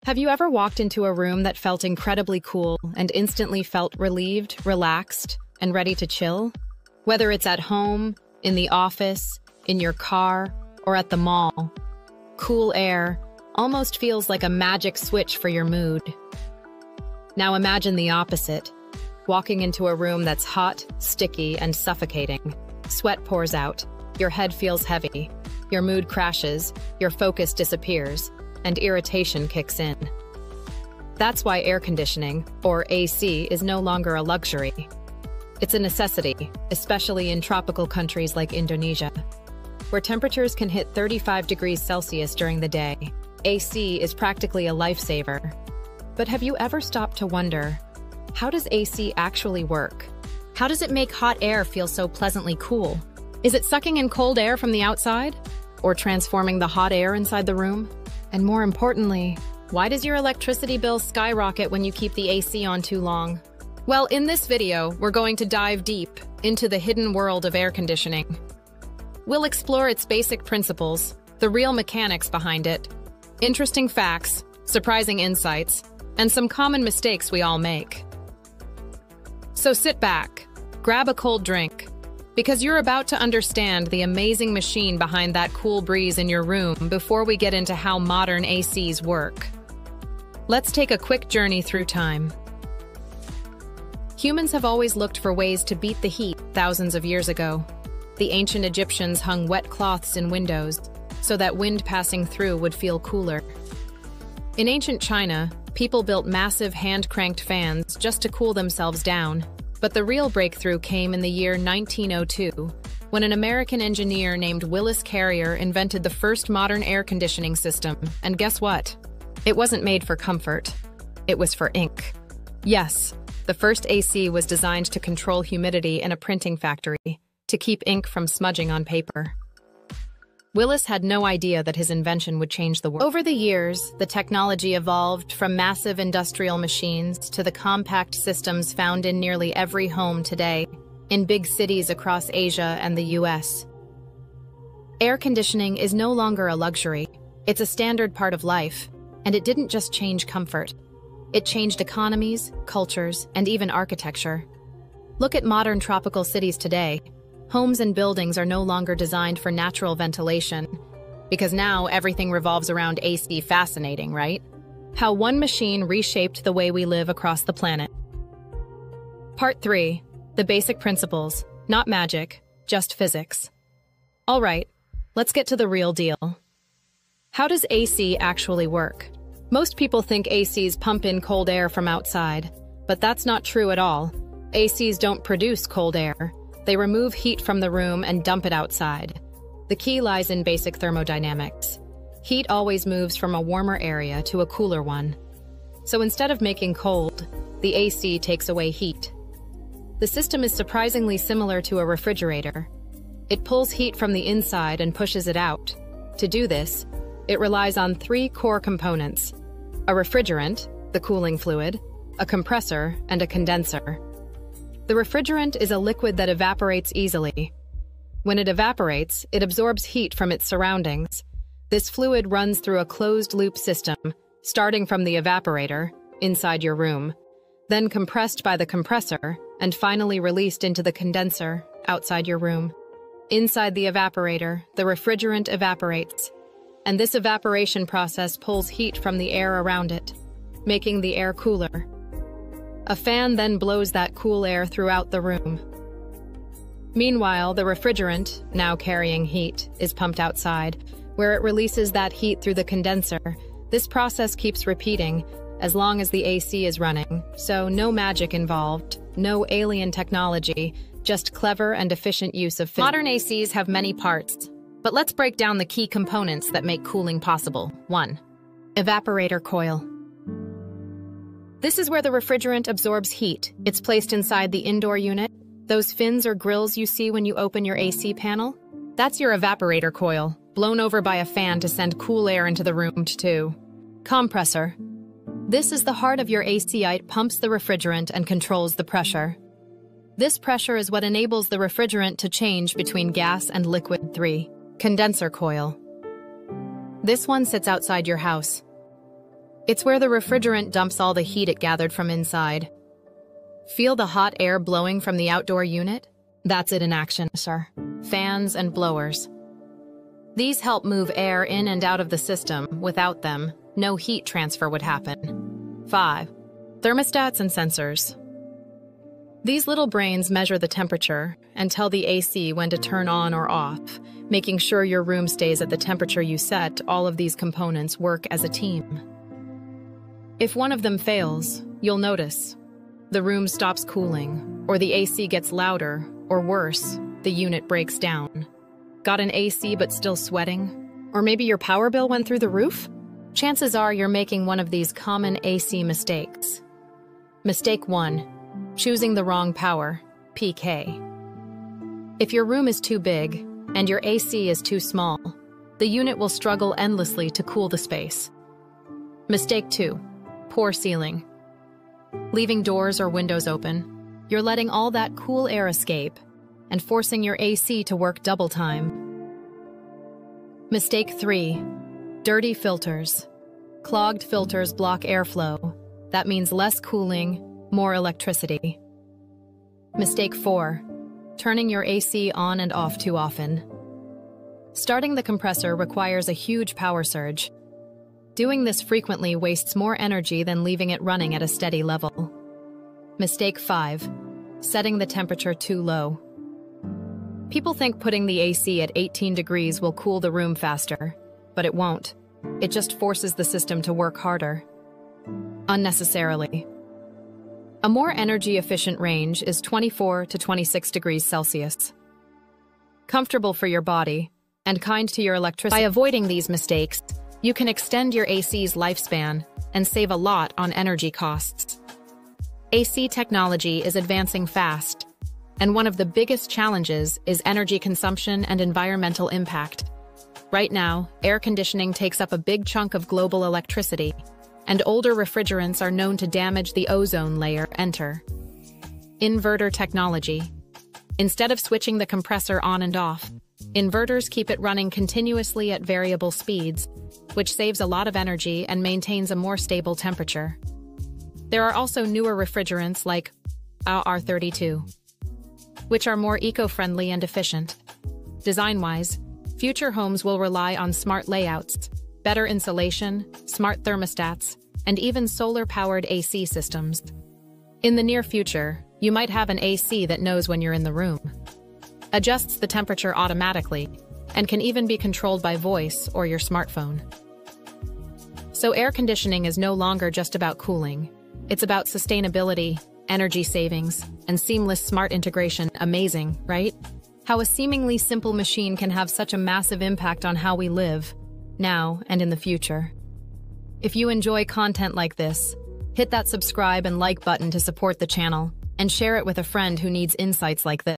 Have you ever walked into a room that felt incredibly cool and instantly felt relieved, relaxed, and ready to chill? Whether it's at home, in the office, in your car, or at the mall, cool air almost feels like a magic switch for your mood. Now imagine the opposite. Walking into a room that's hot, sticky, and suffocating. Sweat pours out, your head feels heavy, your mood crashes, your focus disappears, and irritation kicks in. That's why air conditioning, or AC, is no longer a luxury. It's a necessity, especially in tropical countries like Indonesia, where temperatures can hit 35 degrees Celsius during the day. AC is practically a lifesaver. But have you ever stopped to wonder, how does AC actually work? How does it make hot air feel so pleasantly cool? Is it sucking in cold air from the outside? Or transforming the hot air inside the room? And more importantly, why does your electricity bill skyrocket when you keep the AC on too long? Well, in this video, we're going to dive deep into the hidden world of air conditioning. We'll explore its basic principles, the real mechanics behind it, interesting facts, surprising insights, and some common mistakes we all make. So sit back, grab a cold drink, because you're about to understand the amazing machine behind that cool breeze in your room before we get into how modern ACs work. Let's take a quick journey through time. Humans have always looked for ways to beat the heat thousands of years ago. The ancient Egyptians hung wet cloths in windows so that wind passing through would feel cooler. In ancient China, people built massive hand-cranked fans just to cool themselves down. But the real breakthrough came in the year 1902, when an American engineer named Willis Carrier invented the first modern air conditioning system. And guess what? It wasn't made for comfort. It was for ink. Yes, the first AC was designed to control humidity in a printing factory, to keep ink from smudging on paper. Willis had no idea that his invention would change the world. Over the years, the technology evolved from massive industrial machines to the compact systems found in nearly every home today, in big cities across Asia and the US. Air conditioning is no longer a luxury. It's a standard part of life, and it didn't just change comfort. It changed economies, cultures, and even architecture. Look at modern tropical cities today. Homes and buildings are no longer designed for natural ventilation, because now everything revolves around AC. Fascinating, right? How one machine reshaped the way we live across the planet. Part 3. The basic principles. Not magic, just physics. All right, let's get to the real deal. How does AC actually work? Most people think ACs pump in cold air from outside, but that's not true at all. ACs don't produce cold air. They remove heat from the room and dump it outside. The key lies in basic thermodynamics. Heat always moves from a warmer area to a cooler one. So instead of making cold, the AC takes away heat. The system is surprisingly similar to a refrigerator. It pulls heat from the inside and pushes it out. To do this, it relies on 3 core components: a refrigerant, the cooling fluid, a compressor, and a condenser. The refrigerant is a liquid that evaporates easily. When it evaporates, it absorbs heat from its surroundings. This fluid runs through a closed-loop system, starting from the evaporator, inside your room, then compressed by the compressor, and finally released into the condenser, outside your room. Inside the evaporator, the refrigerant evaporates, and this evaporation process pulls heat from the air around it, making the air cooler. A fan then blows that cool air throughout the room. Meanwhile, the refrigerant, now carrying heat, is pumped outside, where it releases that heat through the condenser. This process keeps repeating as long as the AC is running, so no magic involved, no alien technology, just clever and efficient use of physics. Modern ACs have many parts, but let's break down the key components that make cooling possible. 1. Evaporator coil. This is where the refrigerant absorbs heat. It's placed inside the indoor unit. Those fins or grills you see when you open your AC panel? That's your evaporator coil, blown over by a fan to send cool air into the room too. Compressor. This is the heart of your AC. It pumps the refrigerant and controls the pressure. This pressure is what enables the refrigerant to change between gas and liquid. 3. Condenser coil. This one sits outside your house. It's where the refrigerant dumps all the heat it gathered from inside. Feel the hot air blowing from the outdoor unit? That's it in action, sir. Fans and blowers. These help move air in and out of the system. Without them, no heat transfer would happen. 5. Thermostats and sensors. These little brains measure the temperature and tell the AC when to turn on or off, making sure your room stays at the temperature you set. All of these components work as a team. If one of them fails, you'll notice. The room stops cooling, or the AC gets louder, or worse, the unit breaks down. Got an AC but still sweating? Or maybe your power bill went through the roof? Chances are you're making one of these common AC mistakes. Mistake 1. Choosing the wrong power, PK. If your room is too big and your AC is too small, the unit will struggle endlessly to cool the space. Mistake 2. Poor sealing. Leaving doors or windows open, you're letting all that cool air escape and forcing your AC to work double time. Mistake 3. Dirty filters. Clogged filters block airflow. That means less cooling, more electricity. Mistake 4. Turning your AC on and off too often. Starting the compressor requires a huge power surge. Doing this frequently wastes more energy than leaving it running at a steady level. Mistake 5. Setting the temperature too low. People think putting the AC at 18 degrees will cool the room faster, but it won't. It just forces the system to work harder. Unnecessarily. A more energy-efficient range is 24 to 26 degrees Celsius. Comfortable for your body and kind to your electricity. By avoiding these mistakes, you can extend your AC's lifespan and save a lot on energy costs. AC technology is advancing fast, and one of the biggest challenges is energy consumption and environmental impact. Right now, air conditioning takes up a big chunk of global electricity, and older refrigerants are known to damage the ozone layer. Enter inverter technology. Instead of switching the compressor on and off, inverters keep it running continuously at variable speeds, which saves a lot of energy and maintains a more stable temperature. There are also newer refrigerants like R32, which are more eco-friendly and efficient. Design-wise, future homes will rely on smart layouts, better insulation, smart thermostats, and even solar-powered AC systems. In the near future, you might have an AC that knows when you're in the room, adjusts the temperature automatically, and can even be controlled by voice or your smartphone. So air conditioning is no longer just about cooling. It's about sustainability, energy savings, and seamless smart integration. Amazing, right? How a seemingly simple machine can have such a massive impact on how we live, now and in the future. If you enjoy content like this, hit that subscribe and like button to support the channel, and share it with a friend who needs insights like this.